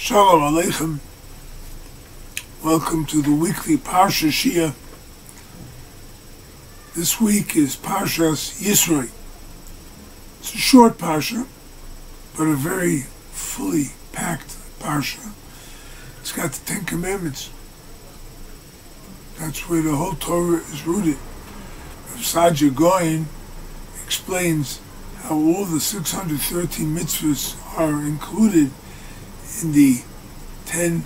Shalom Aleichem. Welcome to the weekly Parsha Shia. This week is Parsha's Yisro. It's a short Parsha, but a very fully packed Parsha. It's got the 10 Commandments. That's where the whole Torah is rooted. Tzaddik Goyin explains how all the 613 mitzvahs are included in the 10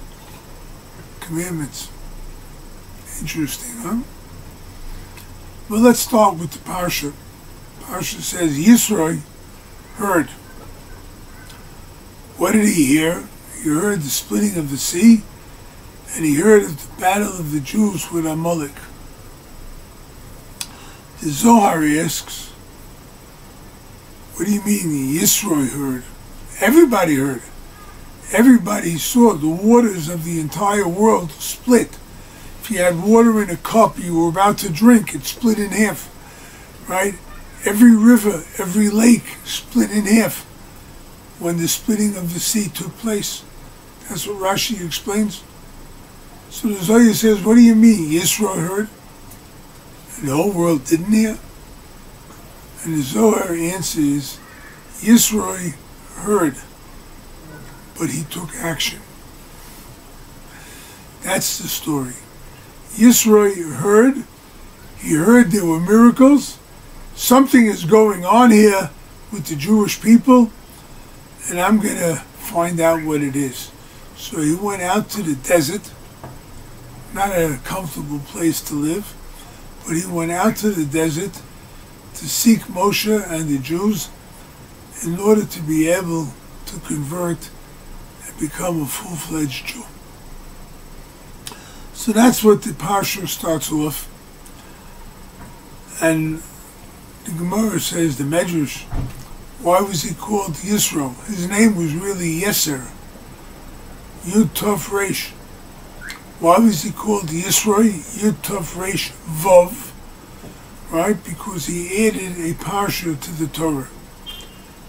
Commandments. Interesting, huh? Well, let's start with the Parsha. Parsha says, Yisro heard. What did he hear? He heard the splitting of the sea, and he heard of the battle of the Jews with Amalek. The Zohar asks, what do you mean Yisro heard? Everybody heard it. Everybody saw the waters of the entire world split. If you had water in a cup you were about to drink, it split in half, right? Every river, every lake split in half when the splitting of the sea took place. That's what Rashi explains. So the Zohar says, what do you mean Yisro heard? And the whole world didn't hear? And the Zohar answers, Yisro heard, but he took action. That's the story. Yisro heard. He heard there were miracles. Something is going on here with the Jewish people, and I'm going to find out what it is. So he went out to the desert, not a comfortable place to live, but he went out to the desert to seek Moshe and the Jews in order to be able to convert and become a full-fledged Jew. So that's what the Parsha starts off. And the Gemara says, the Medrash, why was he called Yisro? His name was really Yeser, Yud Tov Resh. Why was he called Yisro? Yud Tov Resh Vov, right? Because he added a Parsha to the Torah.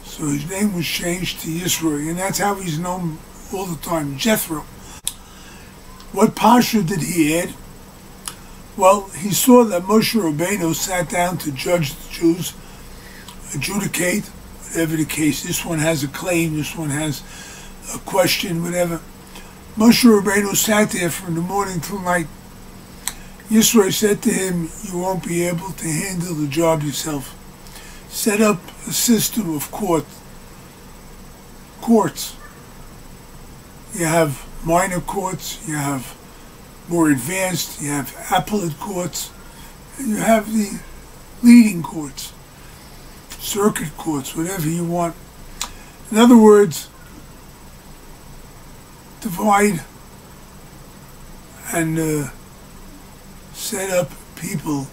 So his name was changed to Yisro, and that's how he's known all the time, Jethro. What Parsha did he add? Well, he saw that Moshe Rabbeinu sat down to judge the Jews, adjudicate, whatever the case. This one has a claim, this one has a question, whatever. Moshe Rabbeinu sat there from the morning till night. Yisro said to him, you won't be able to handle the job yourself. Set up a system of courts. You have minor courts, you have more advanced, you have appellate courts, and you have the leading courts, circuit courts, whatever you want. In other words, divide and set up people,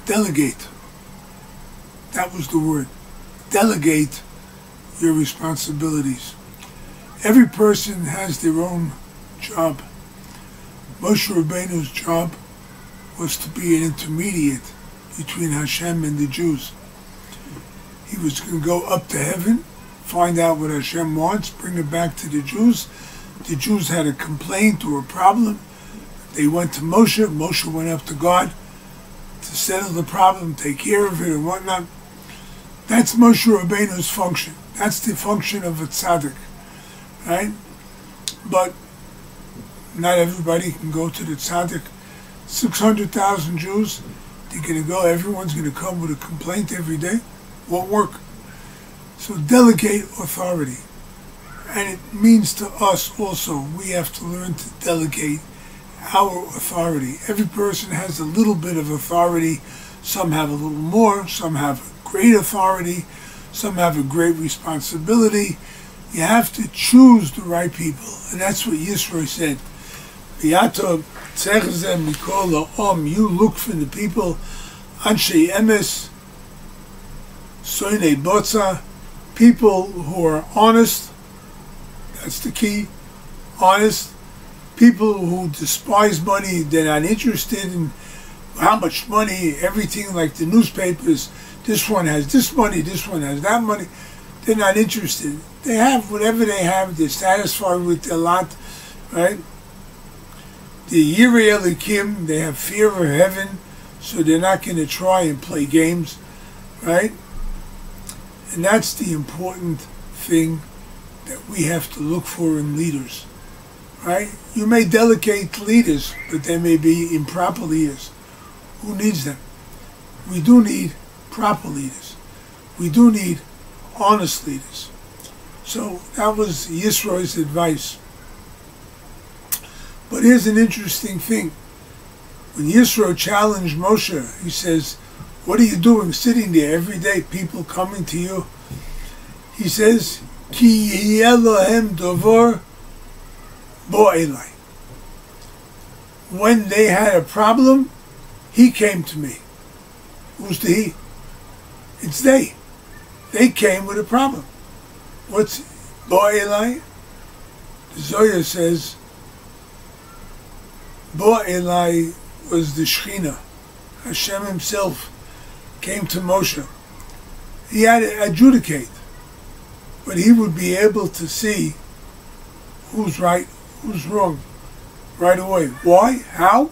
delegate. That was the word. Delegate your responsibilities. Every person has their own job. Moshe Rabbeinu's job was to be an intermediate between Hashem and the Jews. He was going to go up to heaven, find out what Hashem wants, bring it back to the Jews. The Jews had a complaint or a problem. They went to Moshe. Moshe went up to God to settle the problem, take care of it and whatnot. That's Moshe Rabbeinu's function. That's the function of a tzaddik, right? But not everybody can go to the tzaddik. 600,000 Jews, they're going to go, everyone's going to come with a complaint every day. Won't work. So delegate authority. And it means to us also, we have to learn to delegate our authority. Every person has a little bit of authority. Some have a little more, some have great authority, some have a great responsibility. You have to choose the right people. And that's what Yisro said. You look for the people, Anshe Emes, Soine Botza, people who are honest. That's the key. Honest. People who despise money, they're not interested in how much money, everything like the newspapers. This one has this money, this one has that money. They're not interested. They have whatever they have. They're satisfied with their lot, right? The Yirei Elikim, they have fear of heaven, so they're not going to try and play games, right? And that's the important thing that we have to look for in leaders, right? You may delegate leaders, but they may be improper leaders. Who needs them? We do need proper leaders. We do need honest leaders. So that was Yisro's advice. But here's an interesting thing. When Yisro challenged Moshe, he says, what are you doing sitting there every day, people coming to you? He says, Ki yeh lohem dovar bo elai. When they had a problem, he came to me. Who's the he? It's they. They came with a problem. What's bo elai? The Zohar says, bo elai was the Shechina. Hashem himself came to Moshe. He had to adjudicate, but he would be able to see who's right, who's wrong, right away. Why? How?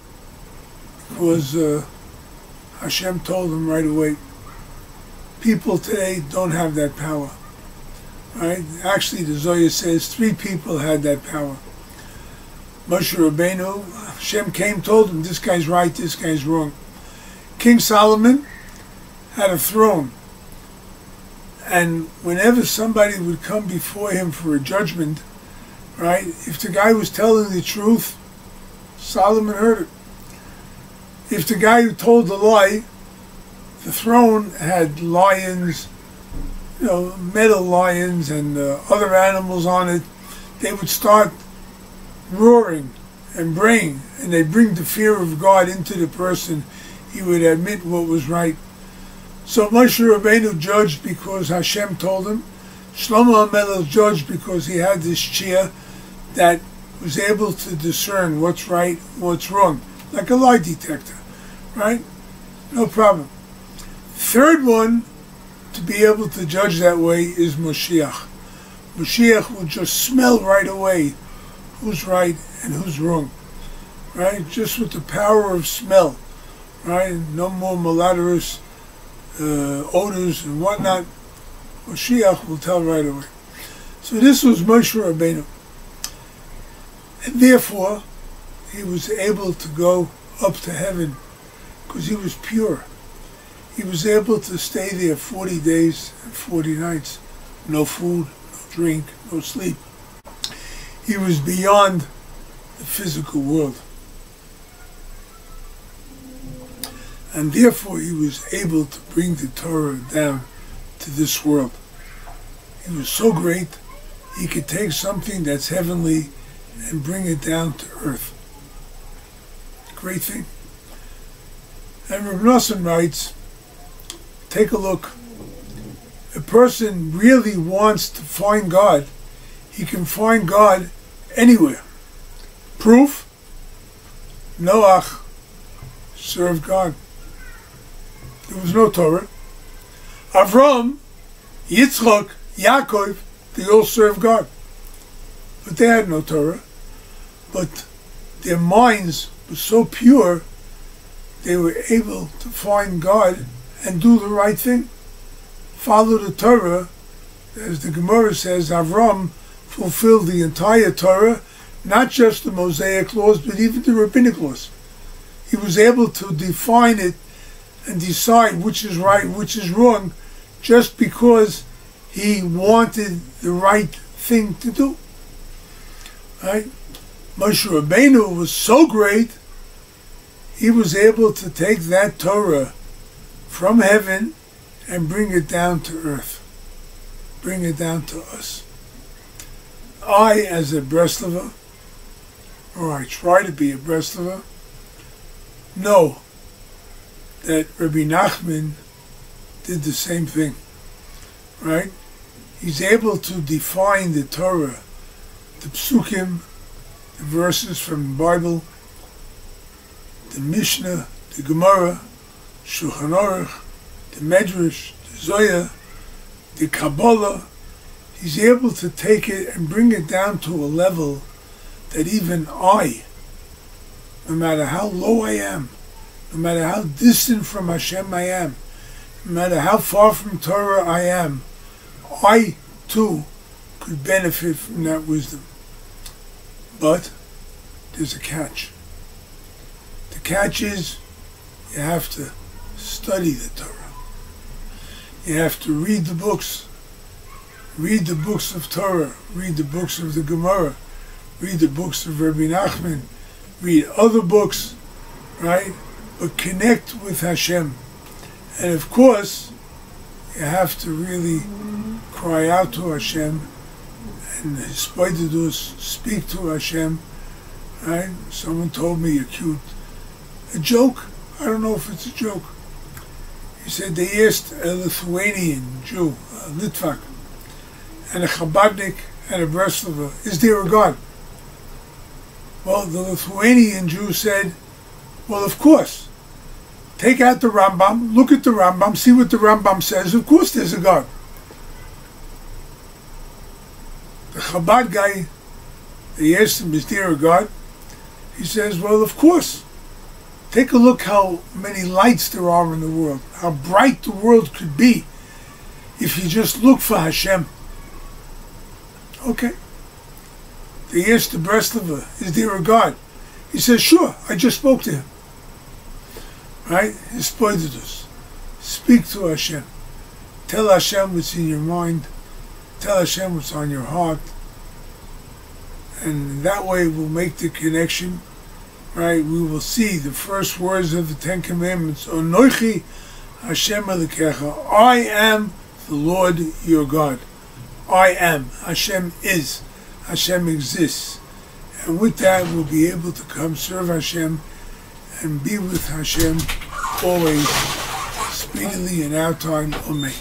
Because Hashem told him right away. People today don't have that power, right? Actually, the Zohar says 3 people had that power. Moshe Rabbeinu, Hashem came, told him, this guy's right, this guy's wrong. King Solomon had a throne, and whenever somebody would come before him for a judgment, right, if the guy was telling the truth, Solomon heard it. If the guy who told the lie, the throne had lions, metal lions and other animals on it, they would start roaring and braying, and they bring the fear of God into the person. He would admit what was right. So Moshe Rabbeinu judged because Hashem told him. Shlomo HaMelech judged because he had this chia that was able to discern what's right, what's wrong, like a lie detector, right? No problem. Third one to be able to judge that way is Moshiach. Moshiach will just smell right away who's right and who's wrong, right? Just with the power of smell, right? No more malodorous odors and whatnot. Moshiach will tell right away. So this was Moshe Rabbeinu. And therefore, he was able to go up to heaven because he was pure. He was able to stay there 40 days and 40 nights. No food, no drink, no sleep. He was beyond the physical world. And therefore he was able to bring the Torah down to this world. He was so great, he could take something that's heavenly and bring it down to earth. Great thing. And Reb Nosson writes, take a look. A person really wants to find God, he can find God anywhere. Proof? Noach served God. There was no Torah. Avram, Yitzchak, Yaakov, they all served God. But they had no Torah. But their minds were so pure, they were able to find God and do the right thing. Follow the Torah. As the Gemara says, Avram fulfilled the entire Torah, not just the Mosaic laws, but even the rabbinic laws. He was able to define it and decide which is right, which is wrong, just because he wanted the right thing to do. Right? Moshe Rabbeinu was so great, he was able to take that Torah from heaven and bring it down to earth. Bring it down to us. I, as a Breslover, or I try to be a Breslover, know that Rabbi Nachman did the same thing, right? He's able to define the Torah, the psukim, the verses from the Bible, the Mishnah, the Gemara, Shulchan Aruch, the Medrash, the Zohar, the Kabbalah, he's able to take it and bring it down to a level that even I, no matter how low I am, no matter how distant from Hashem I am, no matter how far from Torah I am, I too could benefit from that wisdom. But there's a catch. The catch is you have to study the Torah. You have to read the books. Read the books of Torah. Read the books of the Gemara. Read the books of Rabbi Nachman. Read other books, right? But connect with Hashem. And of course, you have to really cry out to Hashem and speak to Hashem, right? Someone told me a joke. I don't know if it's a joke. He said they asked a Lithuanian Jew, a Litvak, and a Chabadnik and a Breslov, is there a God? Well, the Lithuanian Jew said, well, of course. Take out the Rambam, look at the Rambam, see what the Rambam says. Of course there's a God. The Chabad guy, they asked him, is there a God? He says, well, of course. Take a look how many lights there are in the world, how bright the world could be if you just look for Hashem. Okay. They asked the Breslov, is there a God? He says, sure, I just spoke to him. Right? Hispoidus. Speak to Hashem. Tell Hashem what's in your mind. Tell Hashem what's on your heart. And that way we'll make the connection. Right? We will see the first words of the Ten Commandments. Onoichi Hashem Alekecha. I am the Lord your God. I am. Hashem is. Hashem exists. And with that we'll be able to come serve Hashem and be with Hashem always, speedily in our time. Amen.